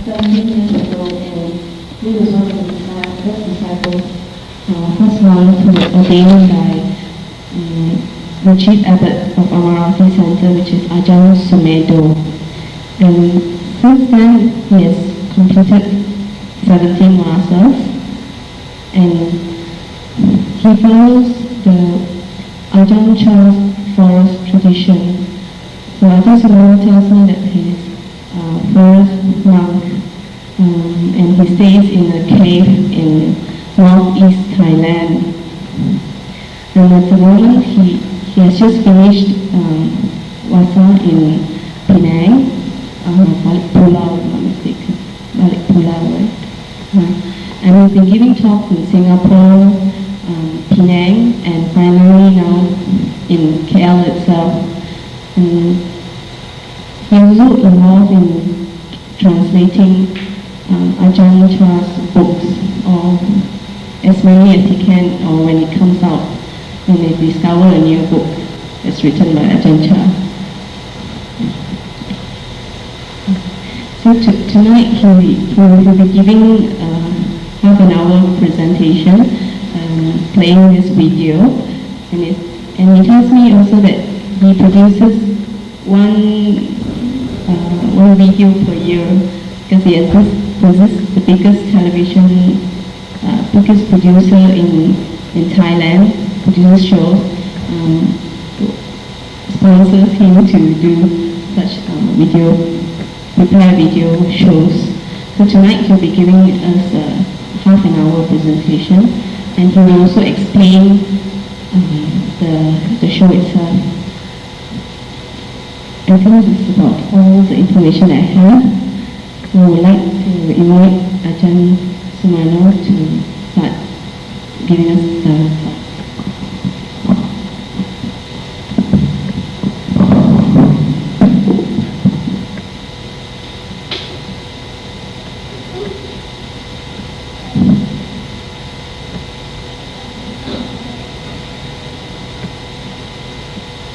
17 years ago, and he was one of the first disciples, first one to ordained by the chief abbot of Amarati Center, which is Ajahn Sumano. And since then, he has completed 17 masters, and he follows the Ajahn forest tradition. So Ajahn Sumano tells me that he is a forest monk, and he stays in a cave in northeast Thailand. And at the moment, he has just finished Vasa in Penang, Balik Pulau, if I'm not mistaken. Balik Pulau, right? And he's been giving talks in Singapore, Penang, and finally now in KL itself. And he also involved in translating Ajahn Chah's books, or as many as he can, or when it comes out, when they discover a new book that's written by Ajahn Chah. So tonight he will be giving half an hour presentation, playing this video, and he tells me also that he produces one video per year, because he is the biggest television, biggest producer in Thailand, produces shows, sponsors him to do such prepare video shows. So tonight he'll be giving us a half an hour presentation, and he will also explain the show itself. I think that's about all the information I have. So I would like to invite Ajahn Sumano to start giving us the talk.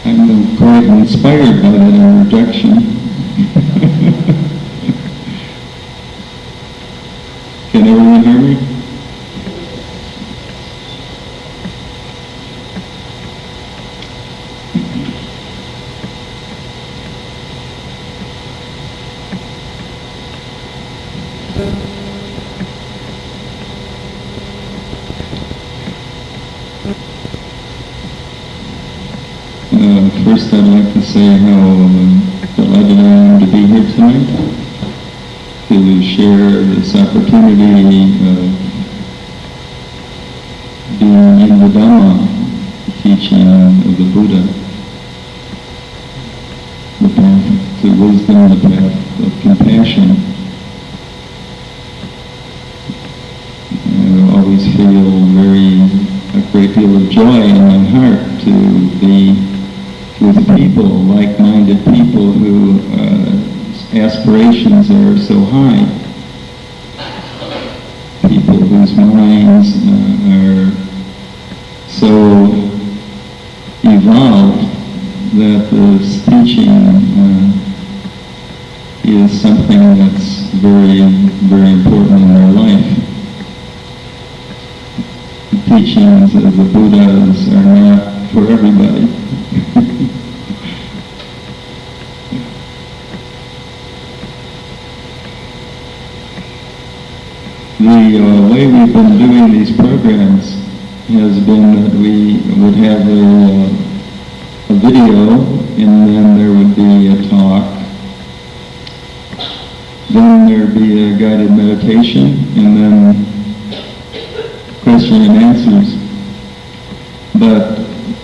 I'm quite inspired by that introduction. Can everyone hear me? First, I'd like to say how delighted I am to be here tonight, to share this opportunity of being in the Dhamma, the teaching of the Buddha, the path to wisdom, the path of compassion. I always feel a great deal of joy in my heart to be with people, like-minded people who aspirations are so high, people whose minds are so evolved that this teaching is something that's very, very important in their life. The teachings of the Buddhas are not for everybody. The way we've been doing these programs has been that we would have a video, and then there would be a talk, then there would be a guided meditation, and then question and answers. But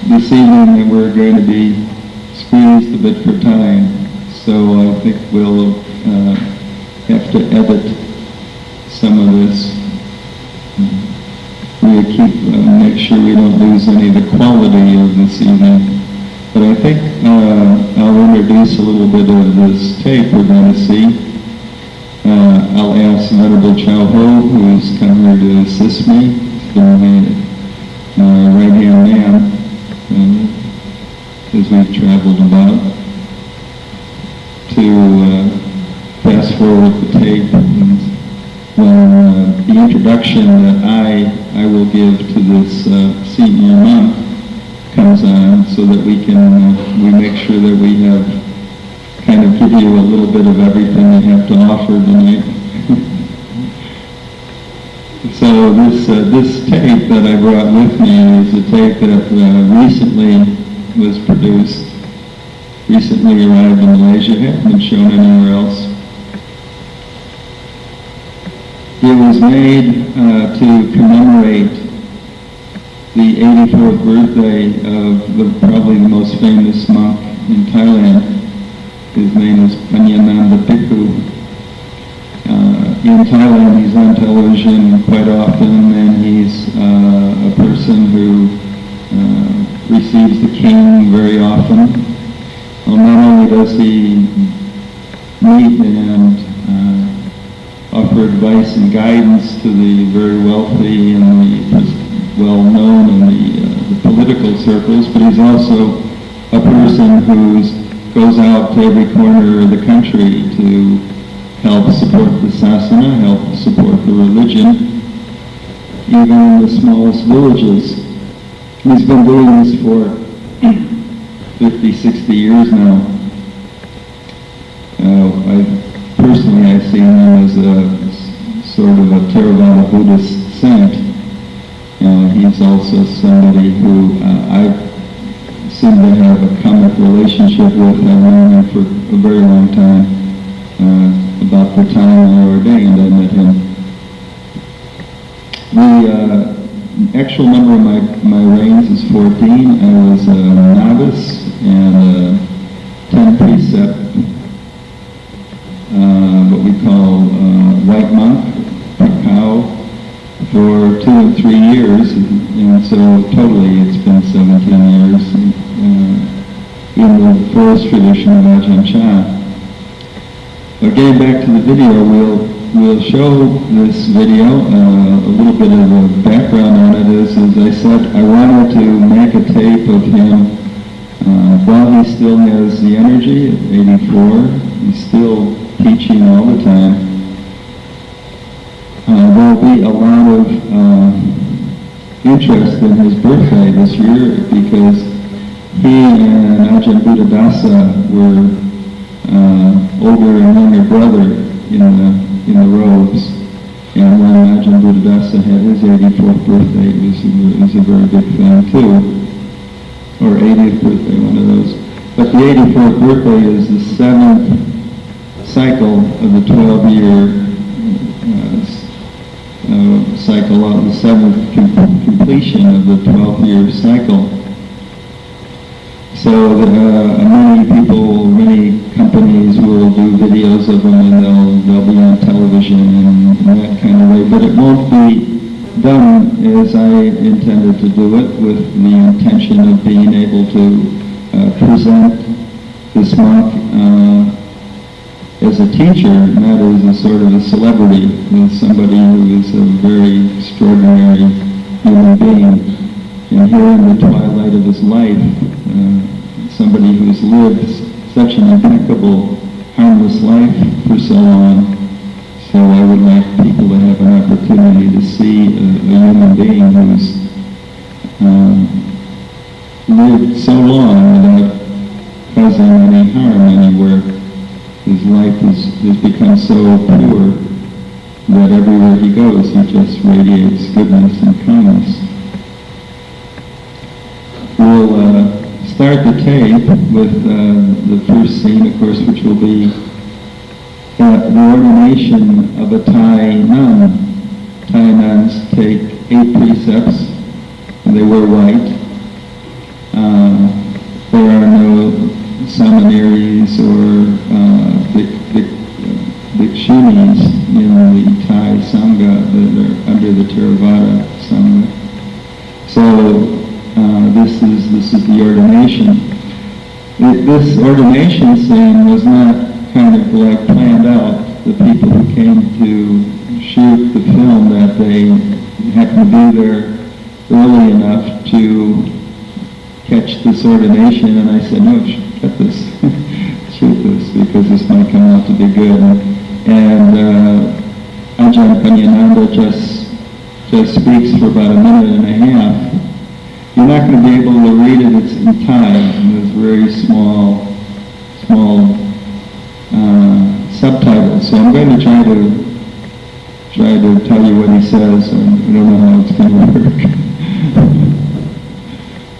this evening we're going to be squeezed a bit for time, so I think we'll have to edit some of this. We make sure we don't lose any of the quality of this evening. But I think I'll introduce a little bit of this tape we're going to see. I'll ask Venerable Chow Ho, who's come here to assist me. He's been my right-hand man as we've traveled about, to fast forward the tape and when the introduction that I will give to this senior monk comes on, so that we make sure that we have kind of give you a little bit of everything we have to offer tonight. So this tape that I brought with me is a tape that recently was produced, recently arrived in Malaysia, hasn't been shown anywhere else. It was made to commemorate the 84th birthday of probably the most famous monk in Thailand. His name is Panyananda Bhikkhu. In Thailand, he's on television quite often, and he's a person who receives the king very often. Well, not only does he meet and offer advice and guidance to the very wealthy and the well-known in the political circles, but he's also a person who goes out to every corner of the country to help support the sasana, help support the religion, even in the smallest villages. He's been doing this for 50, 60 years now. I've seen him as a sort of a Theravada Buddhist saint. He's also somebody who I seem to have a comic relationship with. I've known him for a very long time. About the time I ordained, I met him. The actual number of my reigns is 14. I was a novice and a 10 precept, what we call white monk, Pekao, for 2 and 3 years, and so totally it's been 17 years in the forest tradition of Ajahn. But getting back to the video, we'll show this video. A little bit of a background on it is, as I said, I wanted to make a tape of him while he still has the energy at 84. He's still teaching all the time. There will be a lot of interest in his birthday this year, because he and Ajahn Buddhadasa were older and younger brother in the robes. And when Ajahn Buddhadasa had his 84th birthday, it was a very big thing too. Or 80th birthday, one of those. But the 84th birthday is the 7th cycle of the 12-year cycle, of the 7th completion of the 12-year cycle. So many companies will do videos of them, and they'll be on television and that kind of way. But it won't be done as I intended to do it, with the intention of being able to present this monk as a teacher, not as a sort of a celebrity, as somebody who is a very extraordinary human being. And here in the twilight of his life, somebody who's lived such an impeccable, harmless life for so long. So I would like people to have an opportunity to see a human being who's lived so long without causing any harm anywhere. His life has become so pure that everywhere he goes, he just radiates goodness and kindness. We'll start the tape with the first scene, of course, which will be the ordination of a Thai nun. Thai nuns take 8 precepts, and they wear white. There are no seminaries or bhikshunis in the Thai Sangha that are under the Theravada Sangha. So this is the ordination. This ordination scene was not kind of like planned out. The people who came to shoot the film that day happened to be there early enough to catch this ordination, and I said, no, cut this, shoot this, because this might come out to be good. And I Ajahn just speaks for about a minute and a half, you're not going to be able to read it in time. There's very small subtitles. So I'm going to try to tell you what he says, and I don't know how it's going to work.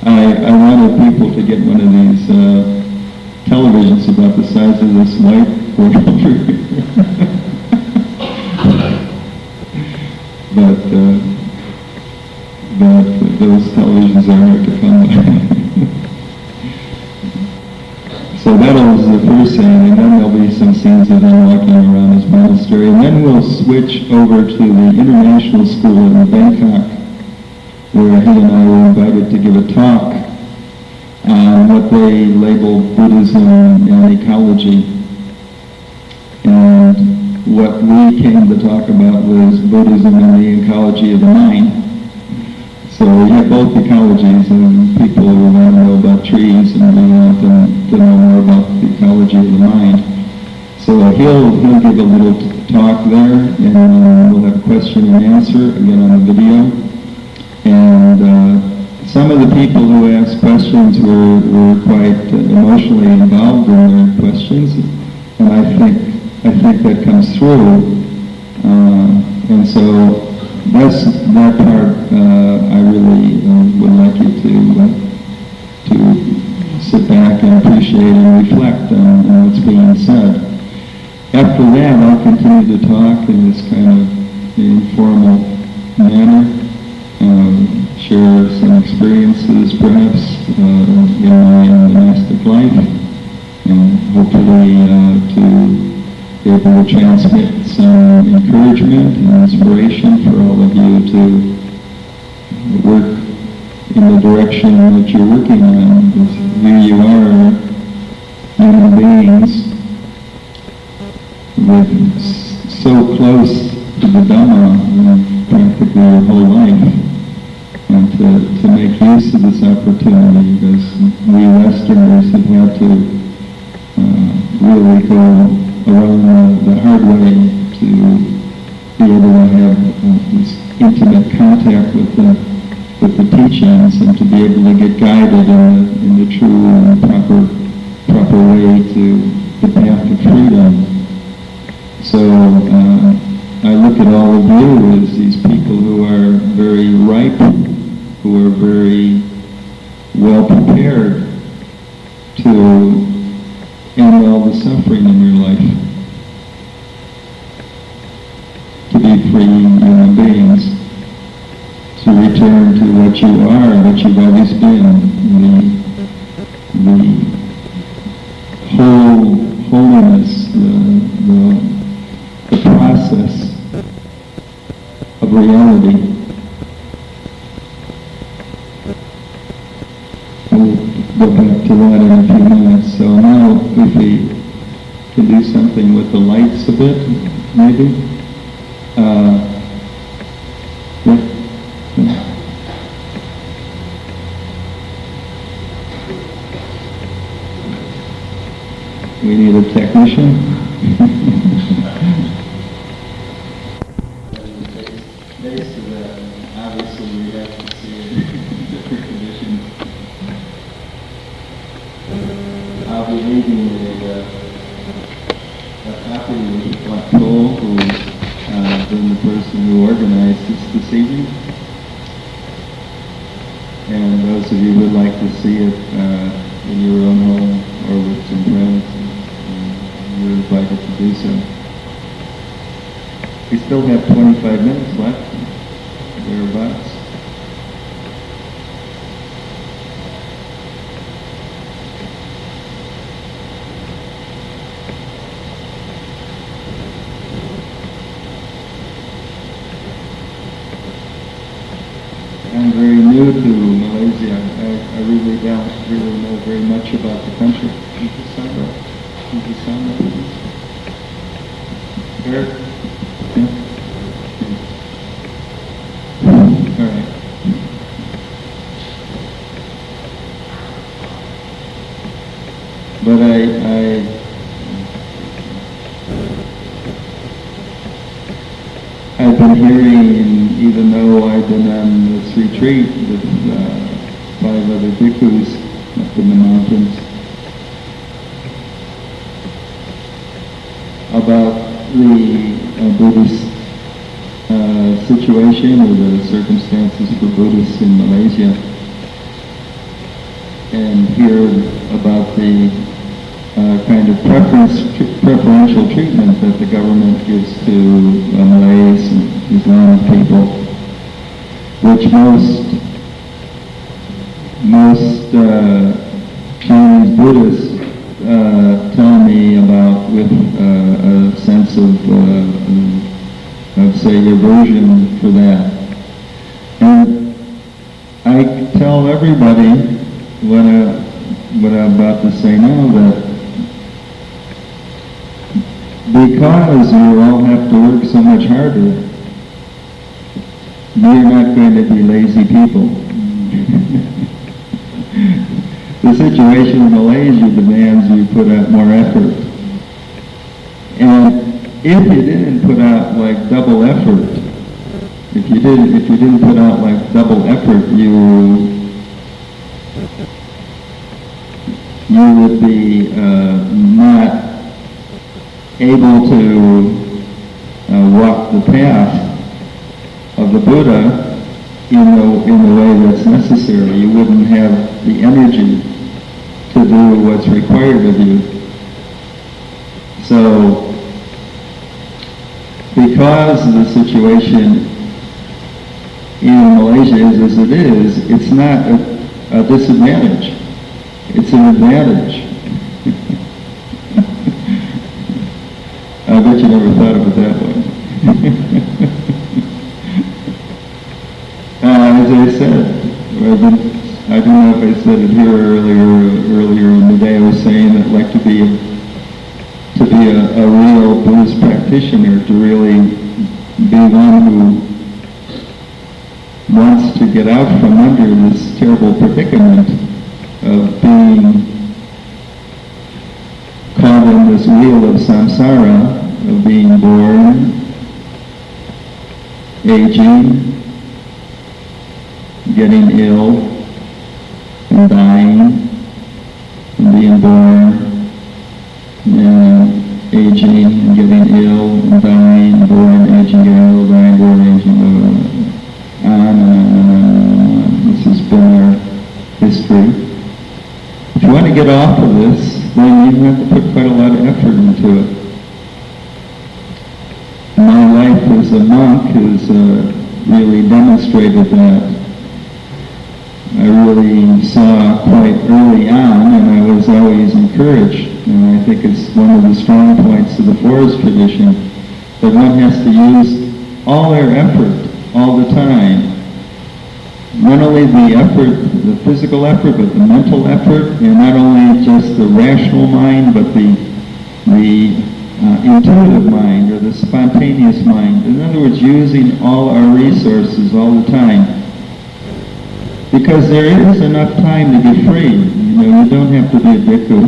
I wanted people to get one of these televisions about the size of this whiteboard over here. but those televisions are hard to come by. So that was the first scene, and then there'll be some scenes of him walking around his monastery, and then we'll switch over to the international school in Bangkok, where he and I were invited to give a talk on what they label Buddhism and ecology. And what we came to talk about was Buddhism and the ecology of the mind. So we have both ecologies, and people who want to know about trees, and we want them to know more about the ecology of the mind. So he'll give a little talk there, and we'll have question and answer, again on the video. And some of the people who asked questions were quite emotionally involved in their questions, and I think that comes through. And so that part I really would like you to sit back and appreciate and reflect on what's being said. After that, I'll continue to talk in this kind of informal manner, share some experiences perhaps in my monastic life, and hopefully to be able to transmit some encouragement and inspiration for all of you to work in the direction that you're working on. Because here you are, human beings, with so close to the Dhamma practically your whole life, and to make use of this opportunity, because we Westerners have had to really go around the hard way to be able to have this intimate contact with the teachings, and to be able to get guided in the true and proper way to the path of freedom. So I look at all of you as these people who are very ripe, who are very well prepared to end all the suffering in your life, to be free human beings, to return to what you are, what you've always been, the holiness, the process of reality. We'll go back to that in a few minutes. So now if we can do something with the lights a bit, maybe. We need a technician. Based to that, obviously we have to see it in different conditions. I'll be leaving a copy with Black Cole, who's been the person who organized this evening. And those of you who would like to see it in your own home or with some friends, you're invited to do so. We still have 25 minutes left, thereabouts. I'm very new to Malaysia. I really don't really know very much about the country. Eric? Yeah? All right. But I've been hearing, even though I've been on this retreat with 5 other bhikkhus up in the mountains, about the Buddhist situation or the circumstances for Buddhists in Malaysia, and hear about the kind of preferential treatment that the government gives to Malays and Islamic people, which most Chinese Buddhists tell me about with a sense of say, aversion for that. And I tell everybody what I'm about to say now, that because you all have to work so much harder, you're not going to be lazy people. The situation in Malaysia demands you put out more effort. And if you didn't put out like double effort, if you didn't put out like double effort, you would be not able to walk the path of the Buddha in the way that's necessary. You wouldn't have the energy to do what's required of you. So, because the situation in Malaysia is as it is, it's not a disadvantage. It's an advantage. I bet you never thought of it that way. As I said, I don't know if I said it here earlier in the day, I was saying that I'd like to be a real Buddhist practitioner, to really be one who wants to get out from under this terrible predicament of being caught in this wheel of samsara, of being born, aging, getting ill, and dying, and being born, and aging, and getting ill, and dying, born, aging, getting ill, dying, born, aging, on and on. This has been our history. If you want to get off of this, then you have to put quite a lot of effort into it. My life as a monk has really demonstrated that. I really saw quite early on, and I was always encouraged, and I think it's one of the strong points of the forest tradition, that one has to use all their effort, all the time. Not only the effort, the physical effort, but the mental effort, and not only just the rational mind, but the intuitive mind, or the spontaneous mind. In other words, using all our resources all the time. Because there is enough time to get free. You don't have to be a bhikkhu.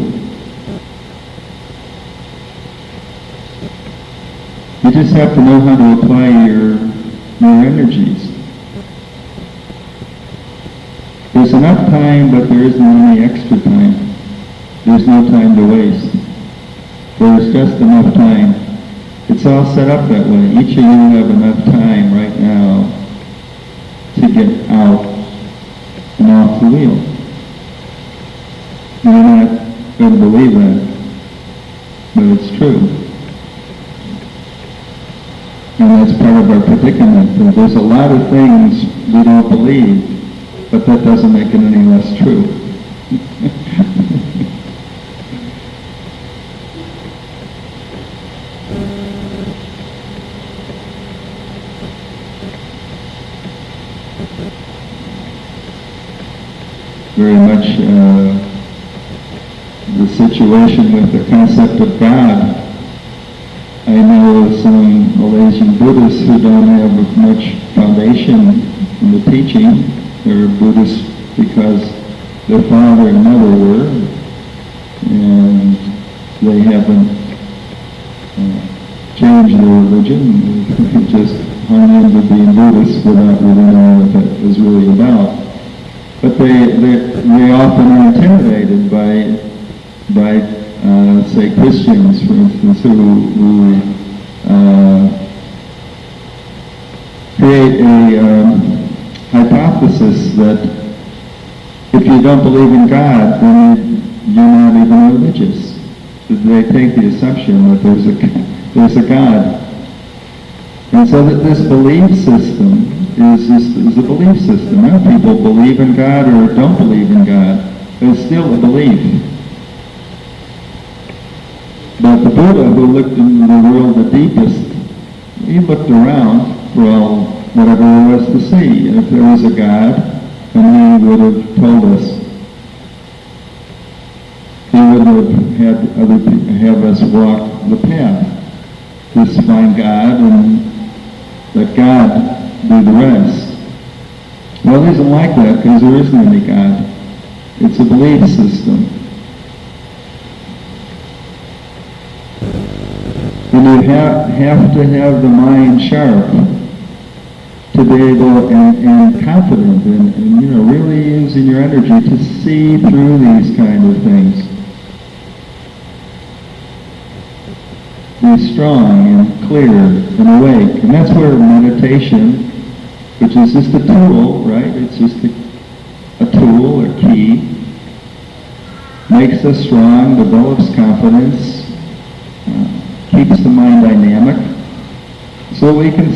You just have to know how to apply your energies. There's enough time, but there isn't any extra time. There's no time to waste. There's just enough time. It's all set up that way. Each of you have enough time right now to get out and off the wheel. You're not going to believe that, but it's true. And that's part of our predicament. There's a lot of things we don't believe, but that doesn't make it any less true. Very much the situation with the concept of God. I know some Malaysian Buddhists who don't have much foundation in the teaching. They're Buddhists because their father and mother were, and they haven't changed their religion. They just hung into being Buddhists without really knowing what that was really about. But they often are intimidated by say Christians, for instance, who create a hypothesis that if you don't believe in God, then you're not even religious. They take the assumption that there's a God. And so that this belief system is a belief system. Now people believe in God or don't believe in God. It's still a belief. But the Buddha, who looked into the world the deepest, he looked around for all, whatever there was to see. And if there was a God, then he would have told us. He would have us walk the path. Just find God and let God do the rest. Well, it isn't like that because there isn't any God. It's a belief system. And you have to have the mind sharp to be able and confident and really using your energy to see through these kind of things. Be strong and clear and awake. And that's where meditation, which is just a tool, right? It's just a tool, a key, makes us strong, develops confidence, keeps the mind dynamic, so we can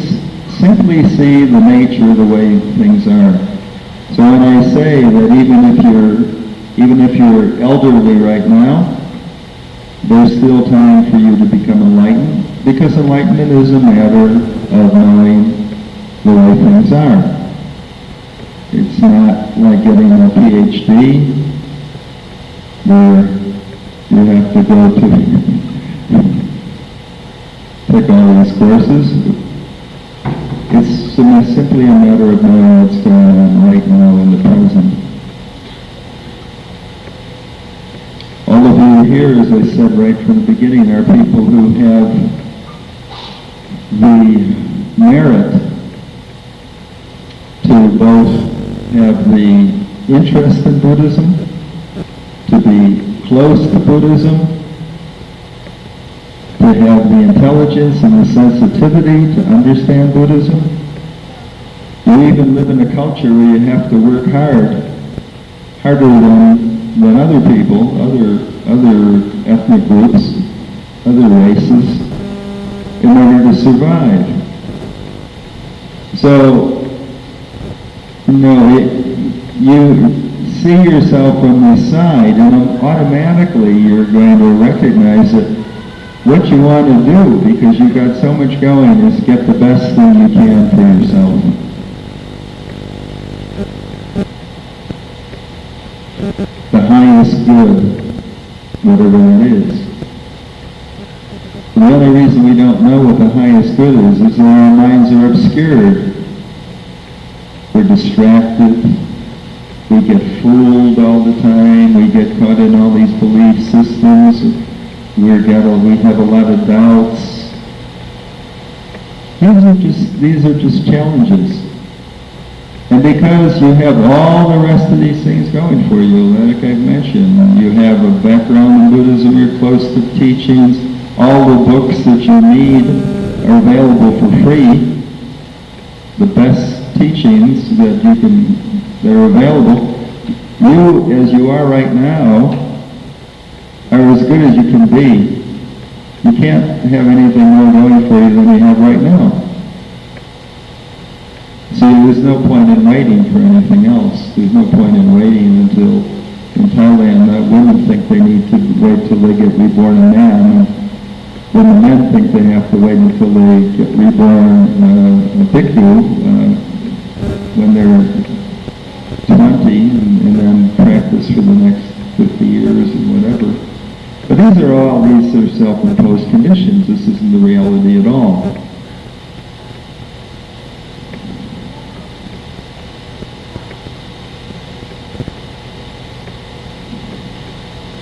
simply see the nature of the way things are. So when I say that even if you're elderly right now, there's still time for you to become enlightened, because enlightenment is a matter of knowing the way things are. It's not like getting a PhD, where you have to go to take all these courses. It's simply a matter of knowing what's going on right now in the present. All of you here, as I said right from the beginning, are people who have the merit to both have the interest in Buddhism, to be close to Buddhism, to have the intelligence and the sensitivity to understand Buddhism. You even live in a culture where you have to work harder than other people, other ethnic groups, other races, in order to survive. So, you see yourself from the side, and automatically you're going to recognize that what you want to do, because you've got so much going, is get the best thing you can for yourself. The highest good, whatever it is. And the only reason we don't know what the highest good is that our minds are obscured. We're distracted. We get fooled all the time. We get caught in all these belief systems. We have a lot of doubts. These are just challenges. And because you have all the rest of these things going for you, like I've mentioned, you have a background in Buddhism, you're close to teachings, all the books that you need are available for free. The best teachings that are available. You, as you are right now, are as good as you can be. You can't have anything more going for you than you have right now. See, there's no point in waiting for anything else. There's no point in waiting until, in Thailand, women think they need to wait till they get reborn a man, and when the men think they have to wait until they get reborn a bhikkhu, when they're 20, and then practice for the next 50 years and whatever. But these are self-imposed conditions. This isn't the reality at all.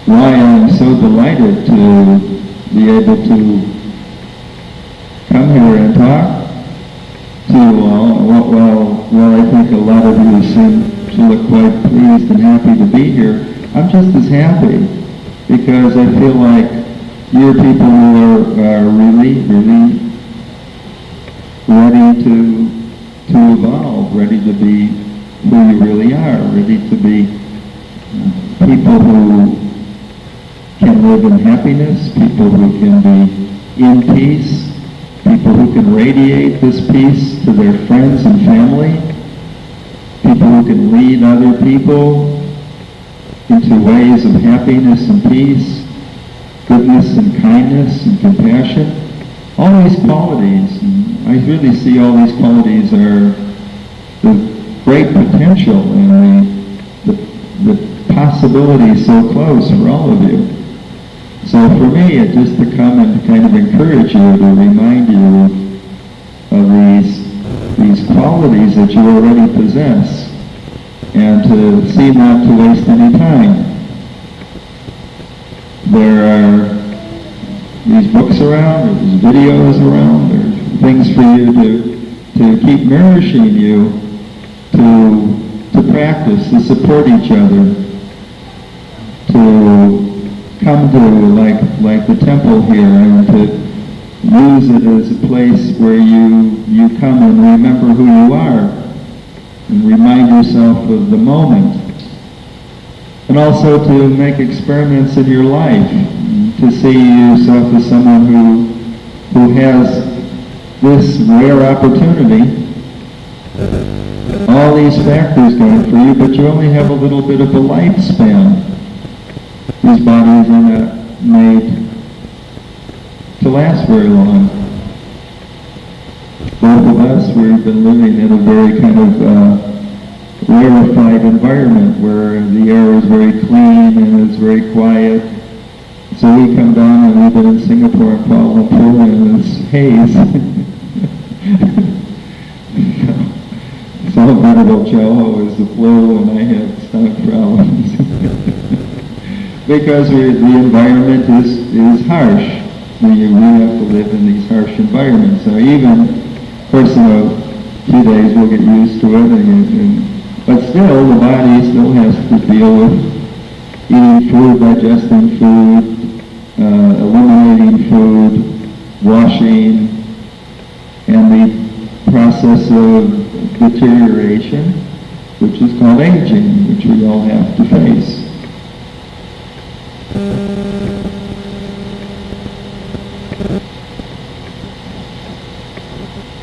Why I'm so delighted to be able to come here and talk well, I think a lot of you seem to look quite pleased and happy to be here. I'm just as happy because I feel like you're people who are really, really ready to evolve, ready to be who you really are, ready to be people who can live in happiness, people who can be in peace, people who can radiate this peace to their friends and family, people who can lead other people into ways of happiness and peace, goodness and kindness and compassion. All these qualities, and I really see all these qualities are the great potential and the possibilities so close for all of you. So for me, it's just to come and kind of encourage you, to remind you of these qualities that you already possess, and to see not to waste any time. There are these books around, there's videos around, there's things for you to keep nourishing you, to practice, to support each other, to come to like the temple here, and to use it as a place where you come and remember who you are and remind yourself of the moment, and also to make experiments in your life, to see yourself as someone who has this rare opportunity, all these factors going for you, but you only have a little bit of a lifespan. These bodies are not made to last very long. Both of us, we've been living in a very kind of rarefied environment where the air is very clean and it's very quiet. So we come down and we've been in Singapore and Kuala Lumpur and it's haze. So Venerable Joe is the flu and I have stomach problems. Because the environment is harsh. We have to live in these harsh environments. So even, of course, in a few days we'll get used to it, but still the body still has to deal with eating food, digesting food, eliminating food, washing, and the process of deterioration, which is called aging, which we all have to face.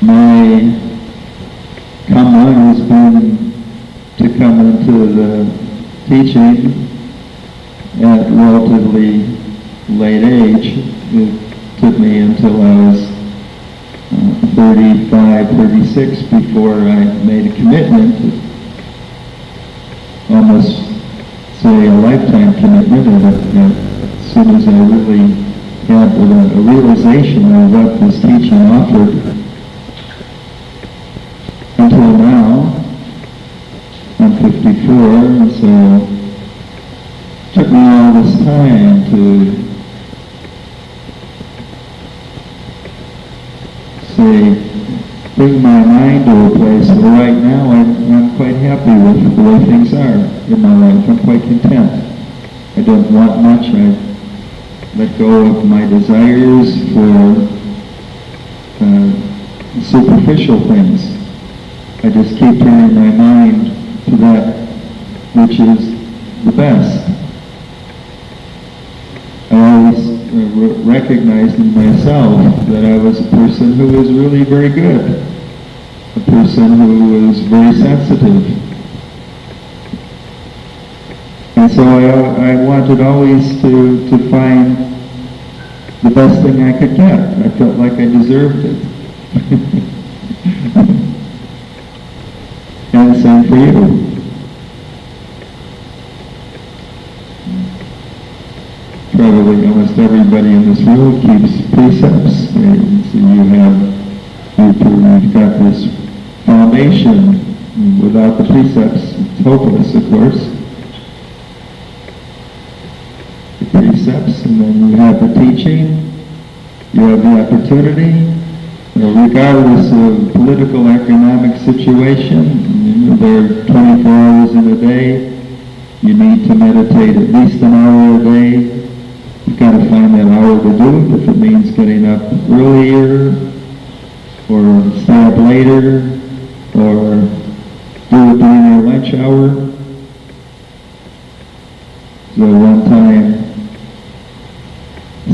My come on has been to come into the teaching at relatively late age. It took me until I was 35, 36 before I made a commitment, almost say a lifetime commitment, and as soon as I really had a realization of what this teaching offered. Until now, I'm 54, and so it took me all this time to bring my mind to a place where right now I'm quite happy with the way things are in my life. I'm quite content. I don't want much. I let go of my desires for superficial things. I just keep turning my mind to that which is the best. I always recognized in myself that I was a person who was really very good, a person who was very sensitive. And so I wanted always to find the best thing I could get. I felt like I deserved it. And the same for you. Probably almost everybody in this room keeps precepts. So you've got this foundation. Without the precepts, it's hopeless, of course. The precepts, and then you have the teaching, you have the opportunity, regardless of political, economic situation, there are 24 hours in a day. You need to meditate at least an hour a day. You've got to find that hour to do it. If it means getting up earlier, or stay up later, or do it during your lunch hour. So one time,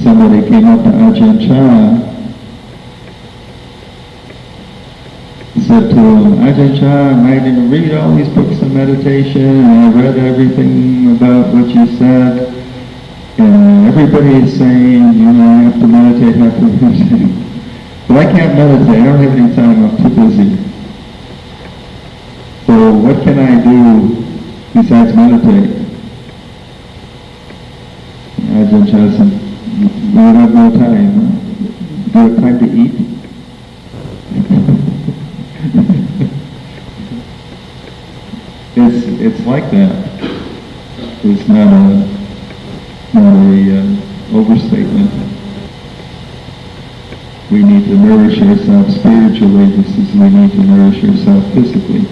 somebody came up to Ajahn said to him, Ajahn, I didn't read all these books of meditation, and I read everything about what you said, and everybody is saying, you have to meditate, have to meditate. But I can't meditate, I don't have any time, I'm too busy. So what can I do besides meditate? Ajahn said, you have no time. Do you have time to eat? It's like that. It's not a overstatement. We need to nourish ourselves spiritually just as we need to nourish ourselves physically.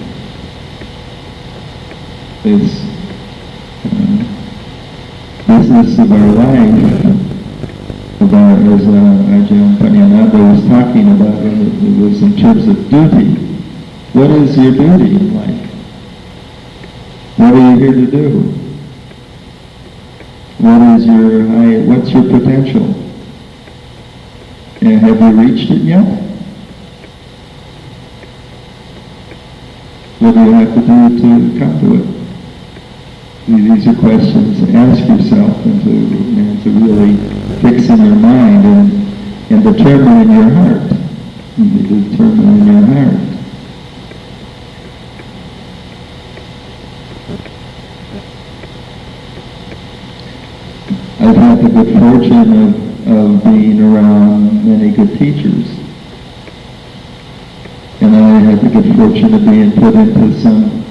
It's business of our life, as Ajahn Panyananda was talking about it was in terms of duty. What is your duty in life? What are you here to do? What's your potential? And have you reached it yet? What do you have to do to come to it? These are questions to ask yourself and to really fix in your mind and determine in your heart. I've had the good fortune of being around many good teachers. And I had the good fortune of being put into some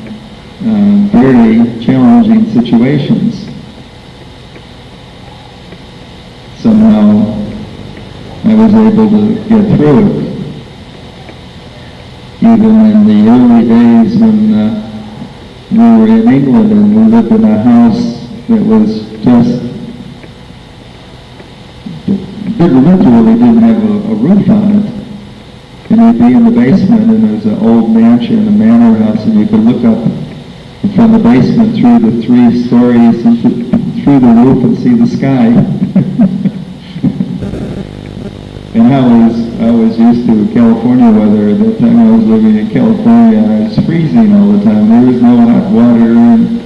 very challenging situations. Somehow I was able to get through it. Even in the early days when we were in England and we lived in a house that was just literally didn't have a roof on it. And you'd be in the basement and there was an old mansion, a manor house, and you could look up from the basement through the 3 stories and through the roof and see the sky. And I was used to California weather. At that time I was living in California and I was freezing all the time. There was no hot water and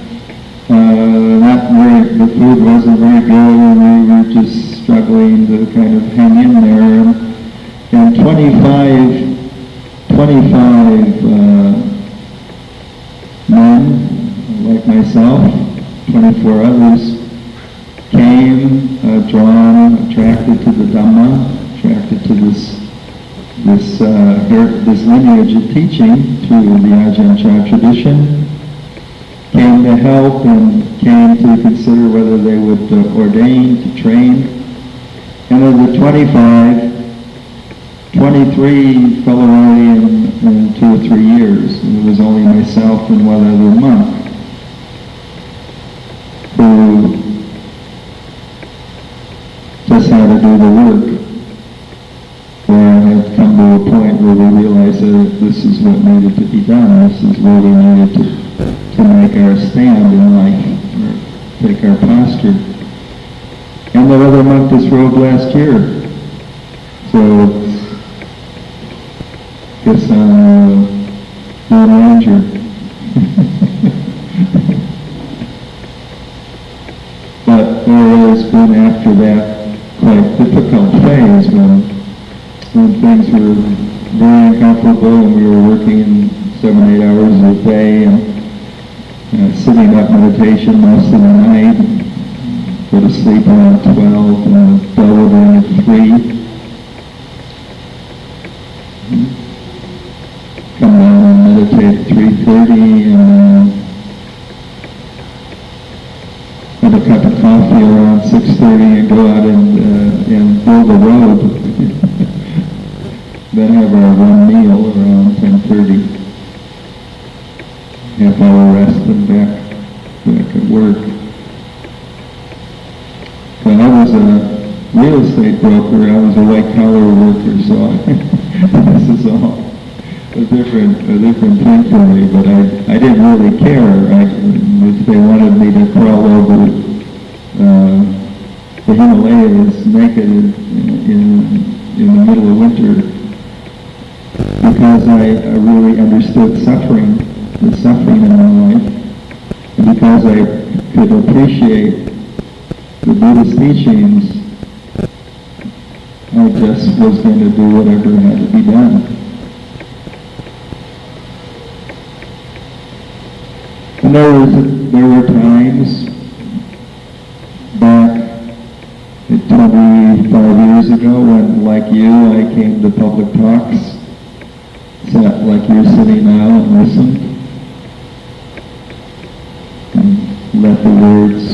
the food wasn't very good and we were just struggling to kind of hang in there. And 25 men, like myself, 24 others, came, attracted to the Dhamma, attracted to this lineage of teaching through the Ajahn tradition, came to help and came to consider whether they would ordain, to train. And of the 25, 23 fell away in 2 or 3 years. And it was only myself and one other monk who just had to do the work, where I had come to a point where we realized that this is what needed to be done. This is where we needed to make our stand in life, or take our posture. And that other monk disrobed last year. So guess I'm an ranger. But there has been after that quite difficult phase when things were very uncomfortable and we were working 7-8 hours a day and sitting up meditation most of the night, go to sleep around 12 and bell ring at 3. Come down and meditate at 3:30 and have a cup of coffee around 6:30 and go out and build a road. then have our one meal around 10:30. Half hour rest and back at work. When I was a real estate broker, I was a white collar worker, so this is all a different thing for me, but I didn't really care. If they wanted me to crawl over the Himalayas naked in the middle of winter, because I really understood suffering, the suffering in my life, and because I could appreciate the Buddhist teachings, I just was going to do whatever had to be done. And there were times back 25 years ago when, like you, I came to public talks, sat like you're sitting now and listened, and let the words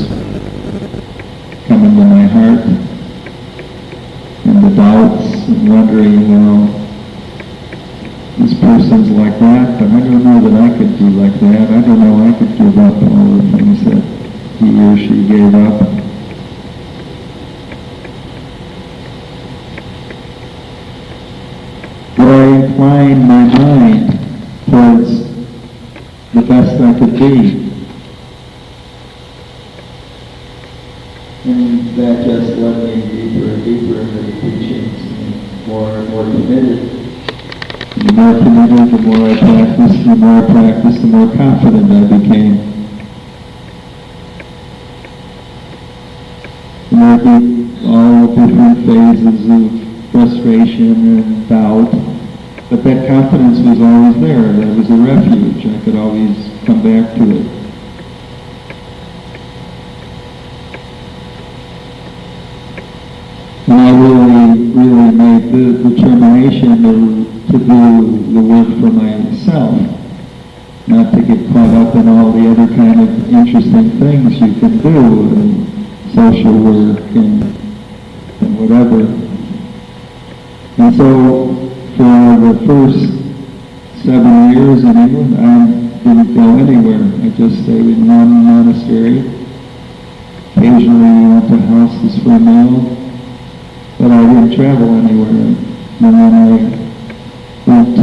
come into my heart, and the doubts, and wondering, well, this person's like that, but I don't know that I could be like that. I don't know I could give up all the things that he or she gave up. But I inclined my mind towards the best I could be. And that just led me deeper and deeper into the teachings, and more committed. The more committed, the more I practiced, the more confident I became. And there would be all different phases of frustration and doubt, but that confidence was always there. That was a refuge. I could always come back to it. And I really made the determination to do the work for myself, not to get caught up in all the other kind of interesting things you can do, and social work and whatever. And so for the first 7 years in England, I didn't go anywhere. I just stayed in one monastery. Occasionally went to houses for a meal, but I didn't travel anywhere. And then I went,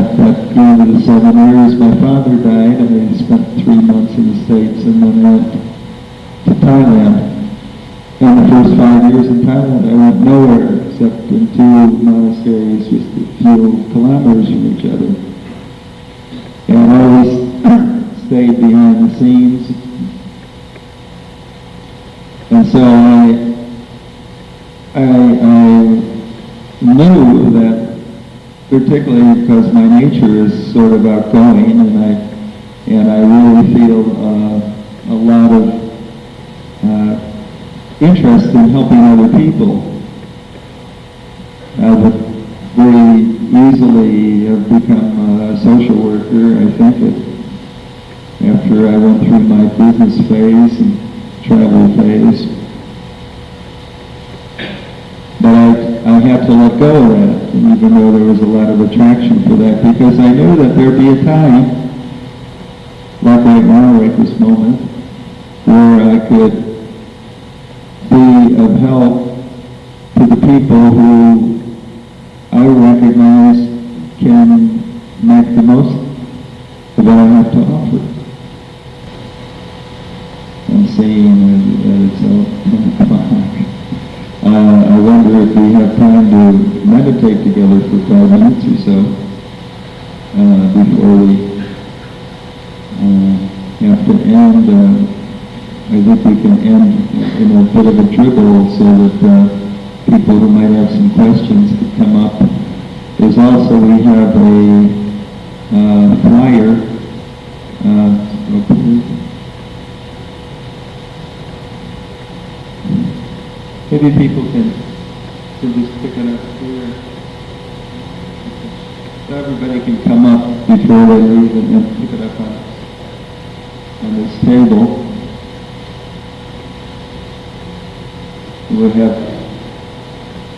at the end of the 7 years, my father died, and I spent 3 months in the States, and then I went to Thailand. In the first 5 years in Thailand, I went nowhere except in 2 monasteries just a few kilometers from each other. And I always stayed behind the scenes. And so I knew that, particularly because my nature is sort of outgoing, and I really feel a lot of interest in helping other people. I would very easily have become a social worker, I think, after I went through my business phase and travel phase. But I had to let go of that, even though there was a lot of attraction for that, because I knew that there'd be a time, like right now, right this moment, where I could be of help to the people who I recognize can make the most of what I have to offer. I'm seeing that it's 10 o'clock. I wonder if we have time to meditate together for 5 minutes or so before we have to end. I think we can end in a bit of a dribble so that people who might have some questions could come up. There's also, we have a flyer. Maybe people can just pick it up here. So everybody can come up before they leave and pick it up on this table. We'll have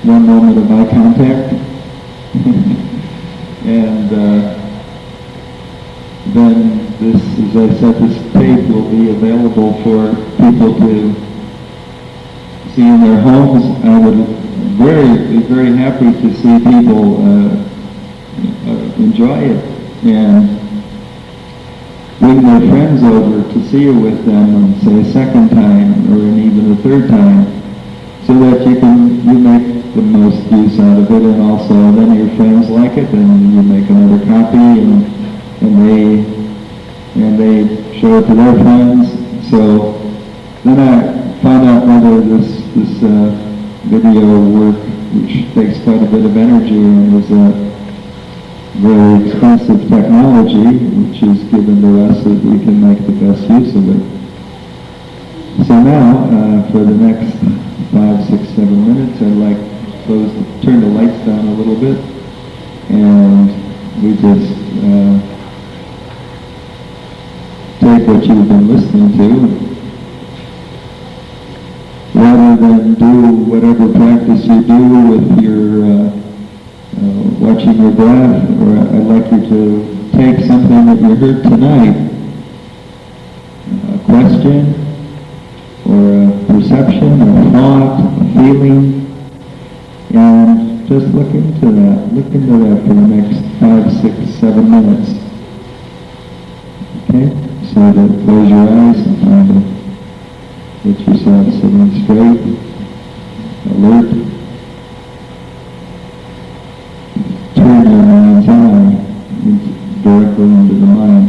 one moment of eye contact. And then this, as I said, this tape will be available for people to see in their homes. I would be very happy to see people enjoy it and bring their friends over to see it with them, and say a second time or even a third time, so that you make the most use out of it, and also then your friends like it, and you make another copy, and they show it to their friends. So then I found out whether this video work, which takes quite a bit of energy and is a very expensive technology, which is given to us so that we can make the best use of it. So now, for the next 5, 6, 7 minutes, I'd like to turn the lights down a little bit, and we just take what you've been listening to, rather than do whatever practice you do with your watching your breath, or I'd like you to take something that you heard tonight, a question, or a perception, a thought, a feeling, and just look into that for the next 5, 6, 7 minutes. Okay? So to close your eyes and try to get yourself sitting straight, alert. Turn your mind's eye directly into the mind.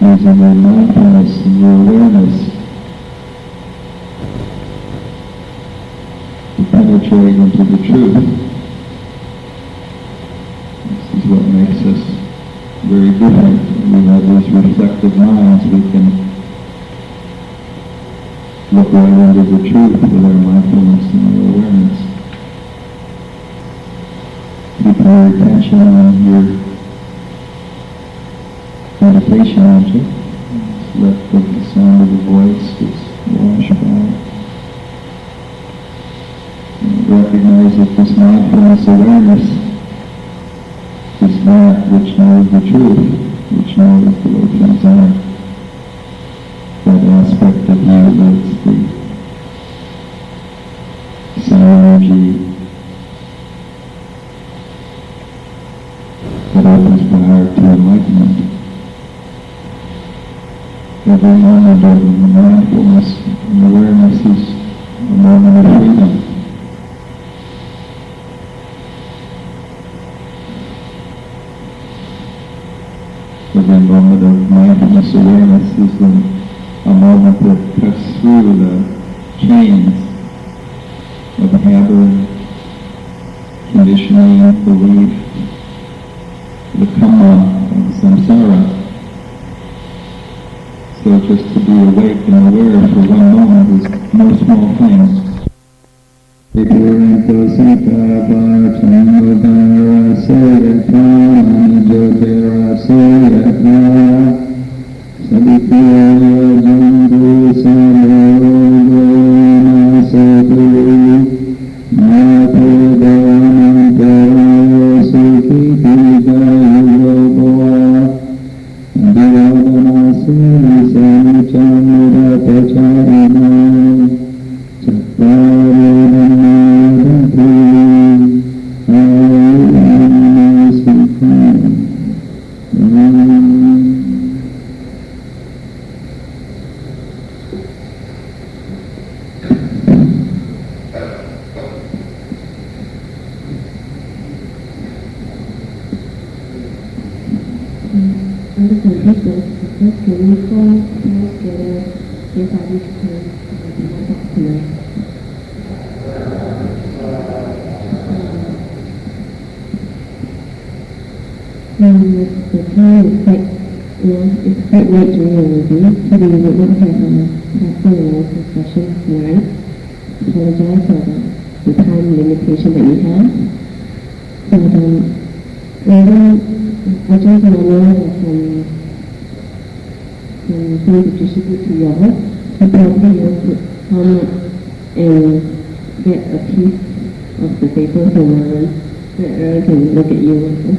Using your mindfulness and your awareness to penetrate into the truth. This is what makes us very different. We have these reflective minds. We can look right into the truth with our mindfulness and our awareness. Keep your attention on your meditation object. Just let the sound of the voice just wash by. And recognize that this mindfulness awareness is that which knows the truth, which knows the way things are. That aspect of you that's the sound energy that opens the heart to enlightenment. Every moment of mindfulness and awareness is a moment of freedom. Every moment of mindfulness awareness is a moment that cuts through the chains of habit, conditioning, belief, the karma of samsara. So just to be awake and aware for one moment is no small thing. The time is quite, it's quite late during the review, so we will not have a full session tonight. Apologize for the time limitation that we have. But Ajahn Sumano has something to distribute to you all. So probably you could come up and get a piece of the paper from Aaron, that Aaron can look at you also.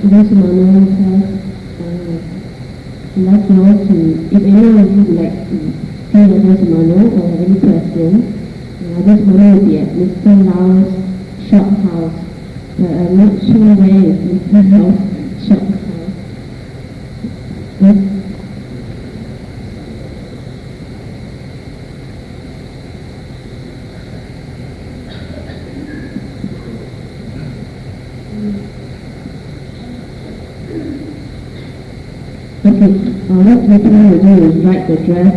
Ajahn Sumano has like you all to, if anyone of you would like to see Ajahn Sumano or have any questions, Ajahn Sumano will be at Mr. Lau's shop house, but I'm not sure where is Mr. Lau's shop house. Yes? Okay, what Vietnam will do is write the address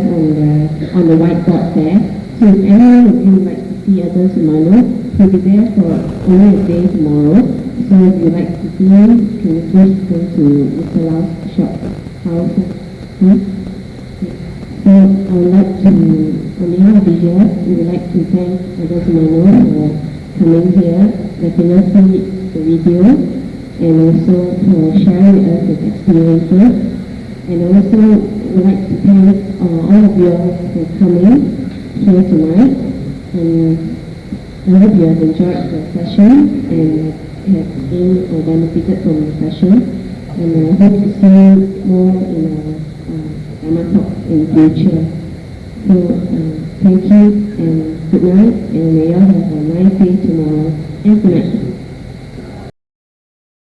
on the whiteboard there. So if anyone of you would like to see Ajahn Sumano, he'll be there for only a day tomorrow. So if you'd like to see him, can you please go to Mr. Lau's shop house? So I would like to, on behalf of the year, we would like to thank Ajahn Sumano for coming here, letting us see the video, and also for sharing with us his experiences. And also, we'd like to thank all of you for coming here tonight. And I hope you have enjoyed the session and have gained or benefited from the session. And I hope to see you more in our Dhamma talk in the future. So, thank you and good night. And may you all have a nice day tomorrow. And good night.